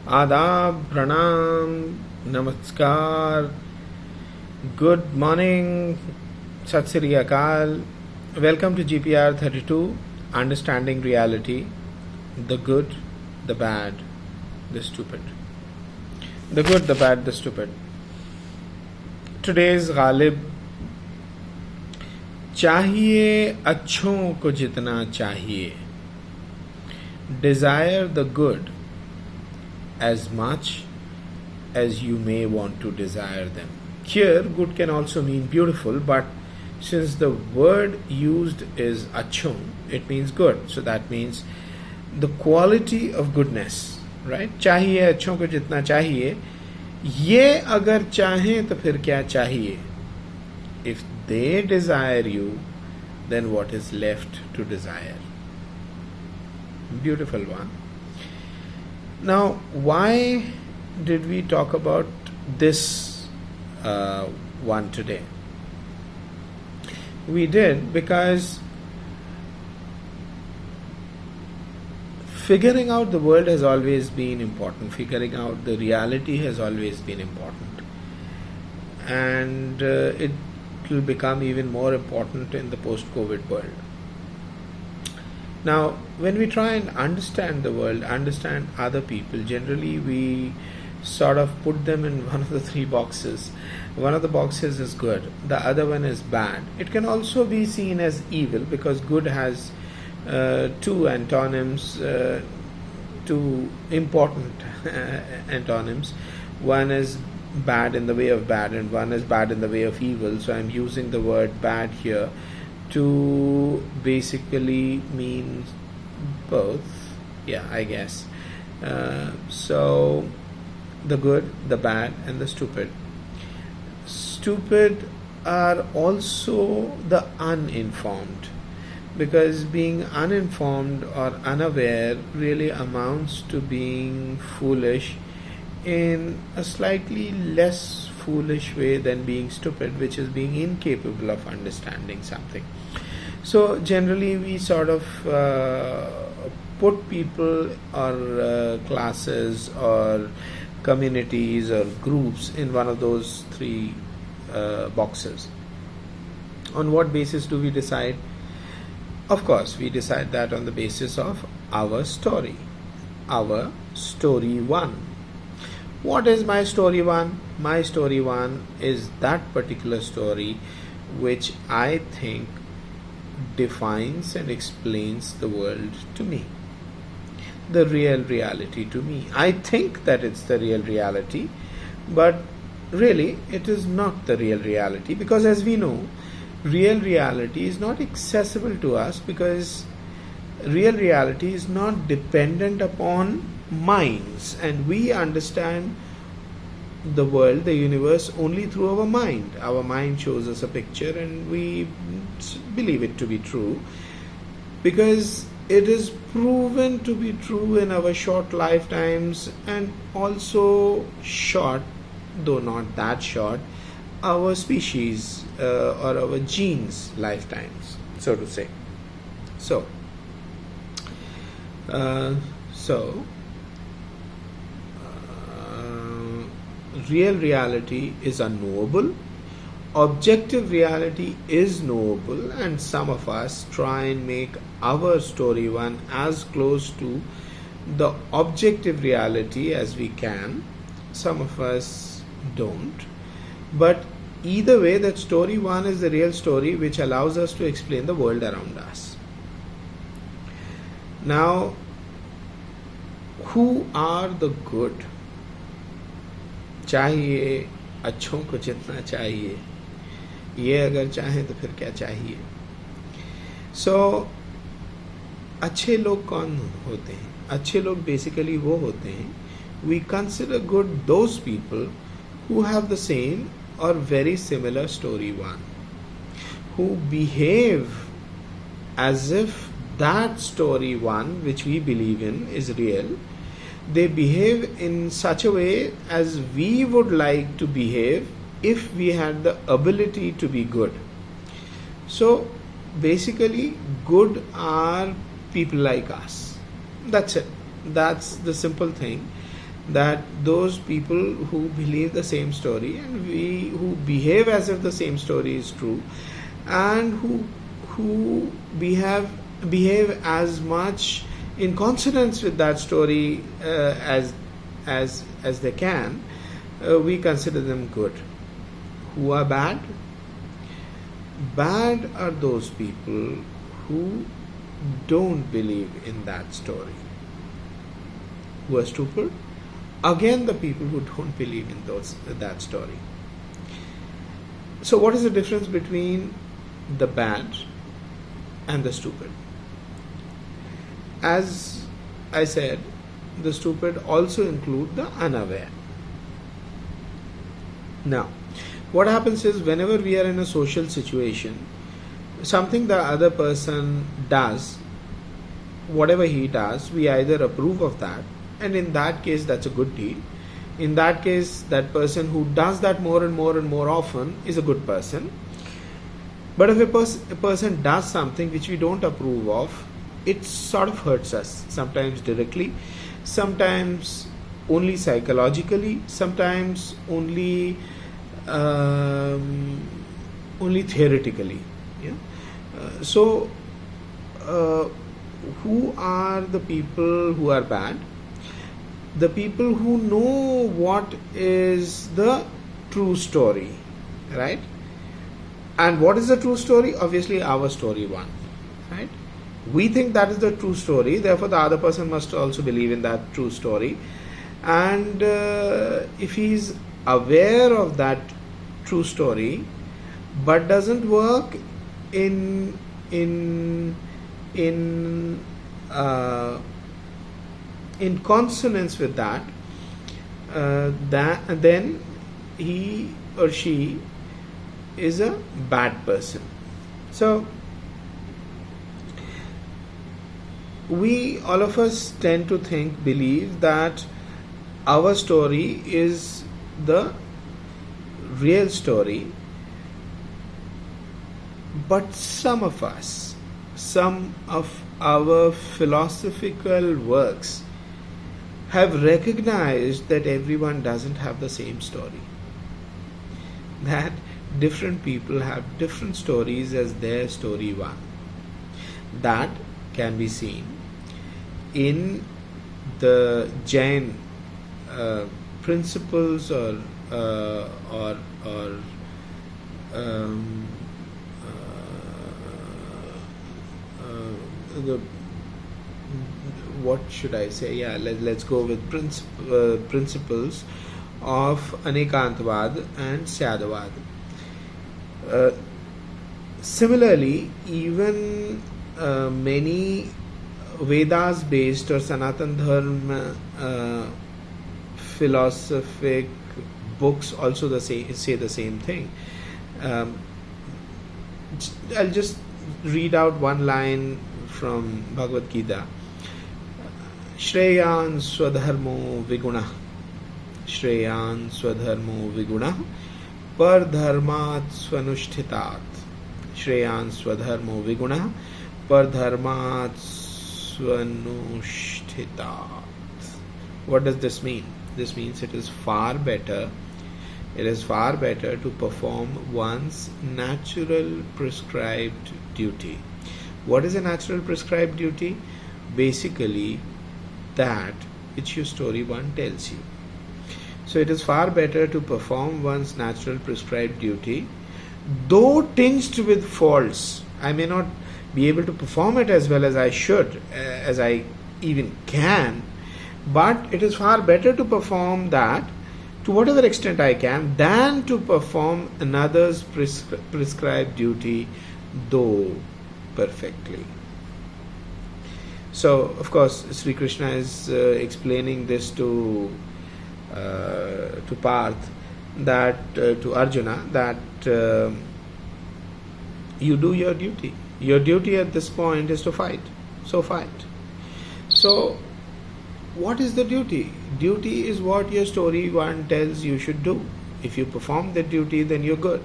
Adab, Pranam, Namaskar, good morning, Sat Sri Akal. Welcome to GPR32, Understanding Reality, the good, the bad, the stupid. The good, the bad, the stupid. Today's Ghalib. चाहिए अच्छों को जितना चाहिए. Desire the good as much as you may want to desire them. Here, good can also mean beautiful, but since the word used is achon, it means good. So that means the quality of goodness, right? चाहिए अच्छों को जितना चाहिए. ये अगर चाहें तो फिर क्या चाहिए? If they desire you, then what is left to desire? Beautiful one. Now, why did we talk about this one today? We did because figuring out the world has always been important. Figuring out the reality has always been important. And it will become even more important in the post-COVID world. Now, when we try and understand the world, understand other people, generally we sort of put them in one of the three boxes. One of the boxes is good, the other one is bad. It can also be seen as evil because good has two antonyms, two important antonyms. One is bad in the way of bad and one is bad in the way of evil. So I'm using the word bad here to basically mean both. Yeah, I guess. So the good, the bad, and the stupid. Stupid are also the uninformed, because being uninformed or unaware really amounts to being foolish in a slightly less foolish way than being stupid, which is being incapable of understanding something. So generally we sort of put people or classes or communities or groups in one of those three boxes. On what basis do we decide? Of course, we decide that on the basis of our story. Our story one. What is my story one? My story one is that particular story which I think defines and explains the world to me. The real reality to me. I think that it's the real reality, but really it is not the real reality, because as we know, real reality is not accessible to us, because real reality is not dependent upon minds, and we understand the world, the universe, only through our mind. Our mind shows us a picture and we believe it to be true because it is proven to be true in our short lifetimes, and also short, though not that short, our species or our genes lifetimes, so to say. So real reality is unknowable, objective reality is knowable, and some of us try and make our story one as close to the objective reality as we can. Some of us don't, but either way, that story one is the real story which allows us to explain the world around us. Now, who are the good? चाहिए अच्छों को जितना चाहिए, ये अगर चाहें तो फिर क्या चाहिए? So, अच्छे लोग कौन होते हैं? अच्छे लोग basically वो होते हैं, we consider good those people who have the same or very similar story one, who behave as if that story one which we believe in is real. They behave in such a way as we would like to behave if we had the ability to be good. So basically, good are people like us. That's it. That's the simple thing. that those people who believe the same story and we who behave as if the same story is true, and who behave as much in consonance with that story as they can, we consider them good. Who are bad? Bad are those people who don't believe in that story. Who are stupid? Again, the people who don't believe in that story. So what is the difference between the bad and the stupid? As I said, the stupid also include the unaware. Now, what happens is, whenever we are in a social situation, something the other person does, whatever he does, we either approve of that, and in that case that's a good deed. In that case, that person who does that more and more and more often is a good person. But if a person does something which we don't approve of, it sort of hurts us, sometimes directly, sometimes only psychologically, sometimes only theoretically. Yeah? Who are the people who are bad? The people who know what is the true story, right? And what is the true story? Obviously our story one, right? We think that is the true story, therefore the other person must also believe in that true story. And if he is aware of that true story but doesn't work in consonance with that, then he or she is a bad person. So we, all of us, tend to believe that our story is the real story, but some of our philosophical works have recognized that everyone doesn't have the same story, that different people have different stories as their story one. That can be seen in the Jain principles or the, what should I say? Yeah, let's go with principles of Anekantvad and Syadavad. Similarly, even many Vedas based or Sanatan Dharma philosophic books also say the same thing. I'll just read out one line from Bhagavad Gita. Shreyan swadharmo viguna, Shreyan swadharmo viguna, par dharmat swanushthitat. Shreyan swadharmo viguna, par dharmat swanushthitat. What does this mean? This means it is far better to perform one's natural prescribed duty. What is a natural prescribed duty? Basically, that which your story one tells you. So it is far better to perform one's natural prescribed duty, though tinged with faults. I may not be able to perform it as well as I should, as I even can, but it is far better to perform that to whatever extent I can than to perform another's prescribed duty, though perfectly. So, of course, Sri Krishna is explaining this to Parth, that to Arjuna, that you do your duty. Your duty at this point is to fight. So fight. So, what is the duty? Duty is what your story one tells you should do. If you perform that duty, then you're good.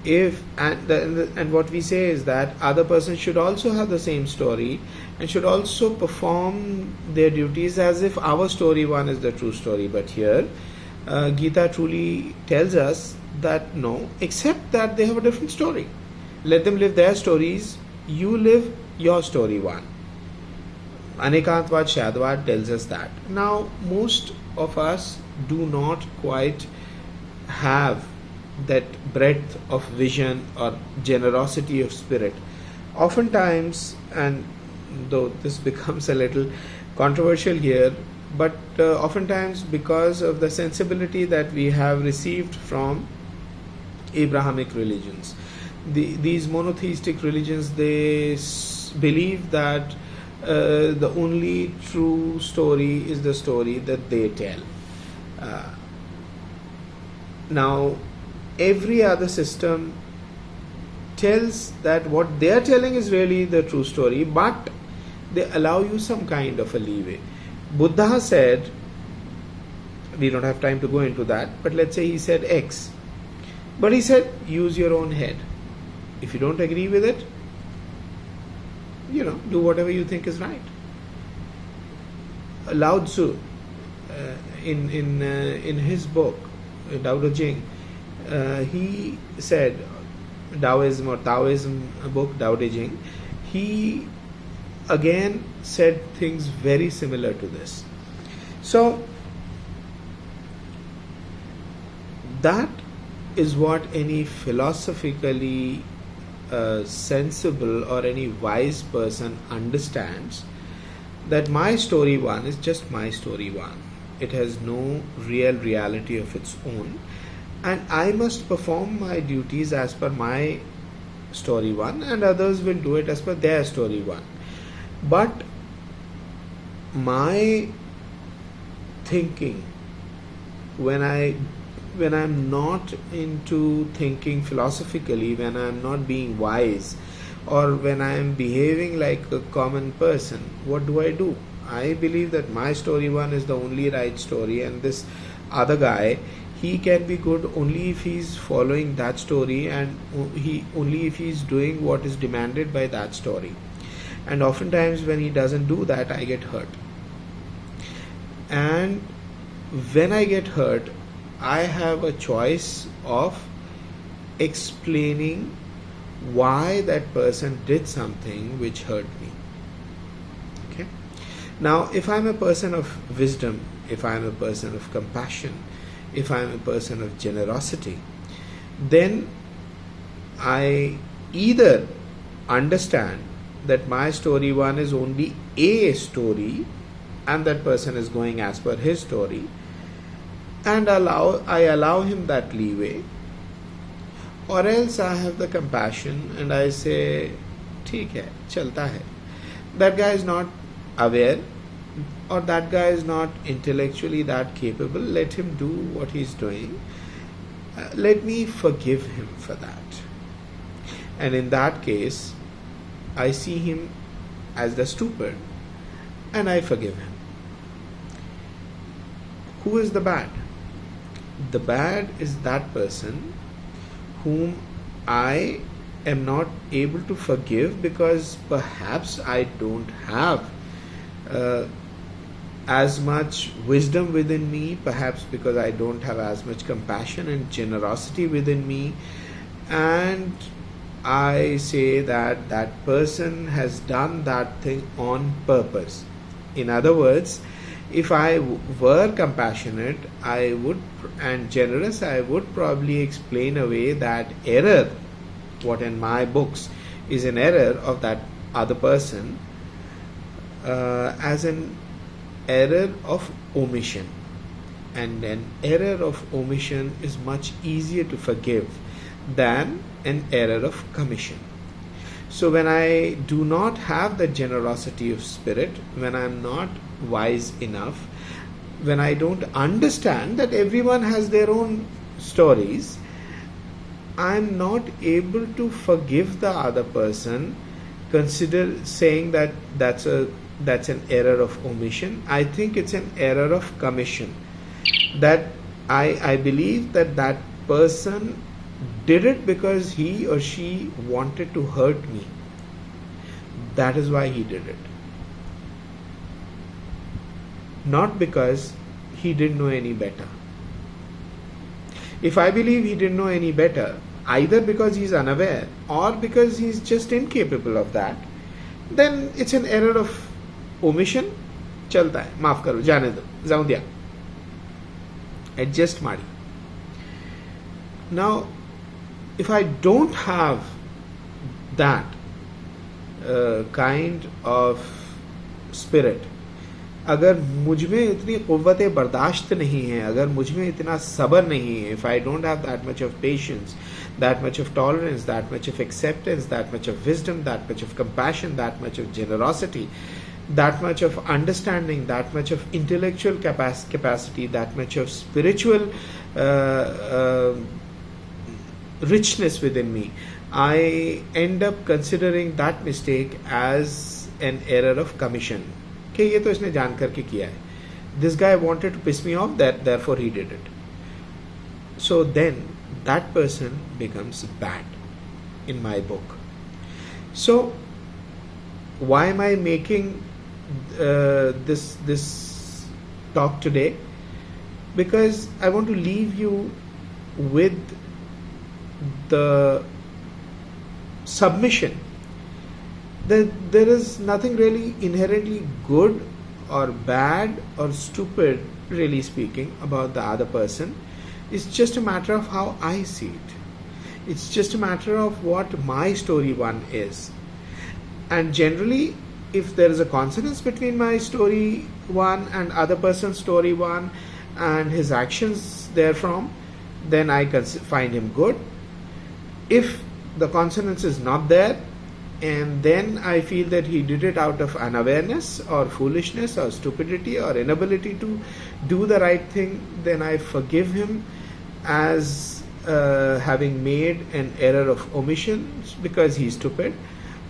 if and what we say is that other person should also have the same story and should also perform their duties as if our story one is the true story. But here Gita truly tells us that no, except that they have a different story. Let them live their stories, you live your story one. Anekantvad Shadvad tells us that. Now most of us do not quite have that breadth of vision or generosity of spirit. Oftentimes, and though this becomes a little controversial here, but oftentimes because of the sensibility that we have received from Abrahamic religions, these monotheistic religions, they believe that the only true story is the story that they tell. Now every other system tells that what they are telling is really the true story, but they allow you some kind of a leeway. Buddha said, we don't have time to go into that, but let's say he said X, but he said use your own head. If you don't agree with it, do whatever you think is right. Lao Tzu, in his book Tao Te Ching, he said, Taoism or Taoism book Tao Te Ching, he again said things very similar to this. So that is what any philosophically sensible or any wise person understands, that my story one is just my story one. It has no real reality of its own, and I must perform my duties as per my story one, and others will do it as per their story one. But my thinking, when I'm not into thinking philosophically, when I'm not being wise, or when I'm behaving like a common person, what do? I believe that my story one is the only right story, and this other guy, he can be good only if he's following that story, and only if he's doing what is demanded by that story. And oftentimes when he doesn't do that, I get hurt. And when I get hurt, I have a choice of explaining why that person did something which hurt me. Okay? Now, if I'm a person of wisdom, if I'm a person of compassion, if I'm a person of generosity, then I either understand that my story one is only a story and that person is going as per his story, and I allow him that leeway, or else I have the compassion and I say, ठीक है, चलता है. That guy is not aware, or that guy is not intellectually that capable. Let him do what he's doing. Let me forgive him for that. And in that case, I see him as the stupid and I forgive him. Who is the bad? The bad is that person whom I am not able to forgive because perhaps I don't have as much wisdom within me, perhaps because I don't have as much compassion and generosity within me, and I say that that person has done that thing on purpose. In other words, if I were compassionate, I would, and generous, I would probably explain away that error, what in my books is an error of that other person, as an error of omission. And an error of omission is much easier to forgive than an error of commission. So when I do not have the generosity of spirit, when I am not wise enough, when I don't understand that everyone has their own stories, I am not able to forgive the other person, consider saying that that's an error of omission. I think it's an error of commission. That I believe that person did it because he or she wanted to hurt me. That is why he did it. Not because he didn't know any better. If I believe he didn't know any better, either because he's unaware or because he's just incapable of that, then it's an error of omission. चलता है, माफ करो, जाने दो, जाऊं दिया, adjust मारी. Now, if I don't have that kind of spirit, अगर मुझ में इतनी क़ुव्वत बर्दाश्त नहीं है, अगर मुझ में इतना सब्र नहीं है, if I don't have that much of patience, that much of tolerance, that much of acceptance, that much of wisdom, that much of compassion, that much of generosity, that much of understanding, that much of intellectual capacity, that much of spiritual richness within me, I end up considering that mistake as an error of commission. कि ये तो इसने जान करके किया है. This guy wanted to piss me off, therefore he did it. So then that person becomes bad in my book. So why am I making this talk today? Because I want to leave you with the submission that there is nothing really inherently good or bad or stupid, really speaking, about the other person. It's just a matter of how I see it. It's just a matter of what my story one is. And generally, if there is a consonance between my story one and other person's story one and his actions therefrom, then I can find him good. If the consonance is not there, and then I feel that he did it out of unawareness or foolishness or stupidity or inability to do the right thing, then I forgive him as having made an error of omission because he's stupid.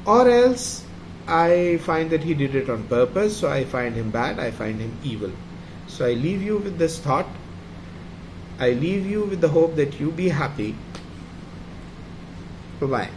Or else I find that he did it on purpose, so I find him bad, I find him evil. So I leave you with this thought. I leave you with the hope that you be happy. Bye-bye.